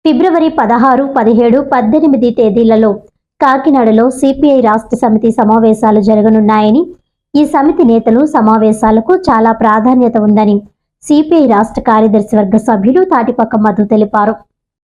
ఫిబ్రవరి 16, 17, 18 తేదీలలో కాకినాడలో సిపిఐ రాష్ట్ర సమితి సమావేశాలు జరగనున్నాయని, ఈ సమితి నేతలు సమావేశాలకు చాలా ప్రాధాన్యత ఉందని సిపిఐ రాష్ట్ర కార్యదర్శి వర్గ సభ్యులు తాటిపక్క మధు తెలిపారు.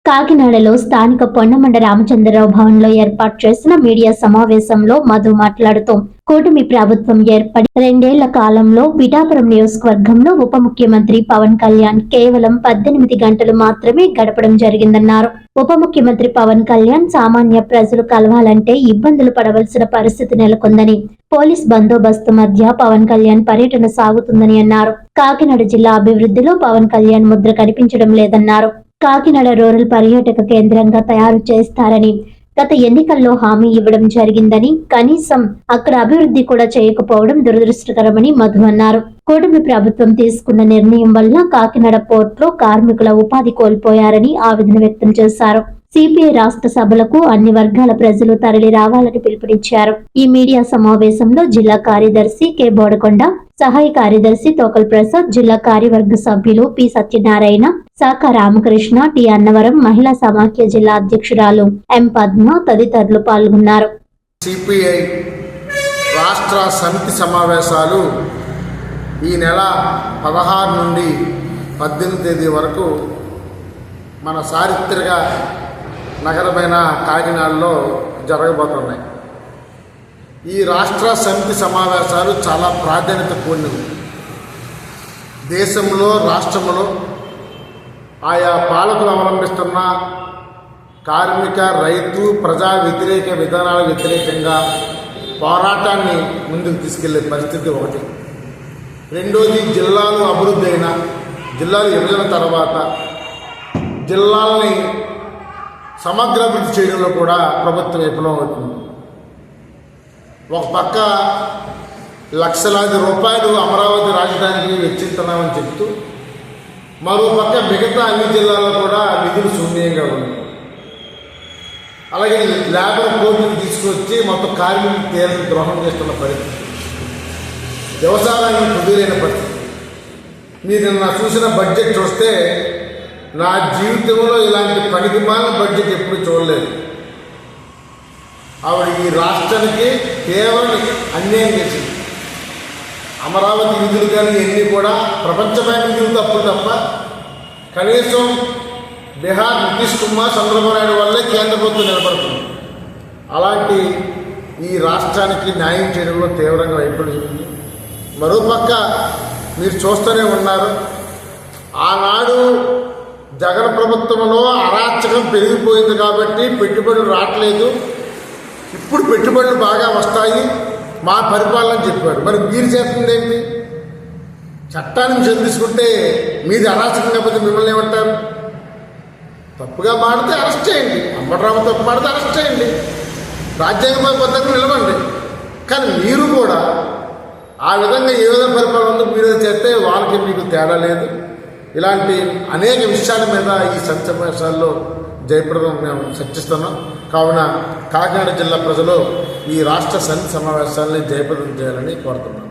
కాకినాడలో స్థానిక పొన్నమండ రామచంద్రరావు భవన్లో ఏర్పాటు చేసిన మీడియా సమావేశంలో మధు మాట్లాడుతూ, కూటమి ప్రభుత్వం ఏర్పడి 2 ఏళ్ల కాలంలో పిఠాపురం నియోజకవర్గంలో ఉప ముఖ్యమంత్రి పవన్ కళ్యాణ్ కేవలం 18 గంటలు మాత్రమే గడపడం జరిగిందన్నారు. ఉప ముఖ్యమంత్రి పవన్ కళ్యాణ్ సామాన్య ప్రజలు కలవాలంటే ఇబ్బందులు పడవలసిన పరిస్థితి నెలకొందని, పోలీస్ బందోబస్తు మధ్య పవన్ కళ్యాణ్ పర్యటన సాగుతుందని అన్నారు. కాకినాడ జిల్లా అభివృద్ధిలో పవన్ కళ్యాణ్ ముద్ర కనిపించడం లేదన్నారు. కాకినాడ రూరల్ పర్యాటక కేంద్రంగా తయారు చేస్తారని గత ఎన్నికల్లో హామీ ఇవ్వడం జరిగిందని, కనీసం అక్కడ అభివృద్ధి కూడా చేయకపోవడం దురదృష్టకరమని మధు అన్నారు. కూటమి ప్రభుత్వం తీసుకున్న నిర్ణయం వల్ల కాకినాడ పోర్టులో కార్మికుల ఉపాధి కోల్పోయారని ఆవేదన వ్యక్తం చేశారు. సిపిఐ రాష్ట్ర సభలకు అన్ని వర్గాల ప్రజలు తరలి రావాలని పిలుపునిచ్చారు. ఈ మీడియా సమావేశంలో జిల్లా కార్యదర్శి కె బోడకొండ, సహాయ కార్యదర్శి తోకల్ ప్రసాద్, జిల్లా కార్యవర్గ సభ్యులు పి సత్యనారాయణ, శాఖ రామకృష్ణ, టి అన్నవరం, మహిళా సమాఖ్య జిల్లా అధ్యక్షురాలు ఎం పద్మ తదితరులు పాల్గొన్నారు. సిపిఐ రాష్ట్ర సమితి సమావేశాలు ఈ నెల 16 నుండి 18 తేదీ వరకు మన చారిత్రక నగరమైన కాకినాడలో జరగబోతున్నాయి. ఈ రాష్ట్ర సమితి సమావేశాలు చాలా ప్రాధాన్యత కూడినవి. దేశంలో, రాష్ట్రంలో ఆయా పాలకులు అవలంబిస్తున్న కార్మిక, రైతు, ప్రజా వ్యతిరేక విధానాల వ్యతిరేకంగా పోరాటాన్ని ముందుకు తీసుకెళ్లే పరిస్థితి ఒకటి. రెండోది, జిల్లాలు అభివృద్ధి అయిన, జిల్లాలు విభజన తర్వాత జిల్లాలని సమగ్రాభివృద్ధి చేయడంలో కూడా ప్రభుత్వం విఫలం అవుతుంది. ఒక పక్క లక్షలాది రూపాయలు అమరావతి రాజధానికి వెచ్చిస్తున్నామని చెప్తూ, మరో పక్క మిగతా అన్ని జిల్లాల్లో కూడా నిధులు శూన్యంగా ఉంది. అలాగే లేబర్ కోర్టును తీసుకొచ్చి మొత్తం కార్మికులకు తీవ్ర ద్రోహం చేస్తున్న పరిస్థితి, వ్యవసాయాన్ని కుదిరైన పరిస్థితి. మీరు నా చూసిన బడ్జెట్ చూస్తే నా జీవితంలో ఇలాంటి పనికిమాలిన బడ్జెట్ ఎప్పుడు చూడలేదు. ఆవిడ ఈ రాష్ట్రానికి కేవలం అన్యాయం చేసింది. అమరావతి నిధులు కానీ ఇవన్నీ కూడా ప్రపంచ బ్యాంక్ నిధులు తప్ప కనీసం బీహార్ నితీష్ కుమార్, చంద్రబాబు నాయుడు వల్లే కేంద్ర ప్రభుత్వం నిలబడుతుంది. అలాంటి ఈ రాష్ట్రానికి న్యాయం చేయడంలో తీవ్రంగా వైఫల్యం ఉంది. మరోపక్క మీరు చూస్తూనే ఉన్నారు, ఆనాడు జగన్ ప్రభుత్వంలో అరాచకం పెరిగిపోయింది కాబట్టి పెట్టుబడులు రావట్లేదు, ఇప్పుడు పెట్టుబడులు బాగా వస్తాయి, మా పరిపాలన చెప్పాడు. మరి మీరు చేస్తుంది ఏంటి? చట్టాన్ని చెందించుకుంటే మీది అరాచకం కాకపోతే మిమ్మల్ని ఏమంటారు? తప్పుగా మాడితే అరెస్ట్ చేయండి, అంబటరావు తప్పు మాడితే అరెస్ట్ చేయండి, రాజ్యాంగ పద్ధతిని నిలవండి. కానీ మీరు కూడా ఆ విధంగా ఏ విధంగా పరిపాలన ఉందో మీరు చేస్తే వాళ్ళకి మీకు తేడా లేదు. ఇలాంటి అనేక విషయాల మీద ఈ సమావేశాల్లో జయప్రదం మేము చర్చిస్తున్నాం. కావున కాకినాడ జిల్లా ప్రజలు ఈ రాష్ట్ర సమితి సమావేశాలని జయప్రదం చేయాలని కోరుతున్నాం.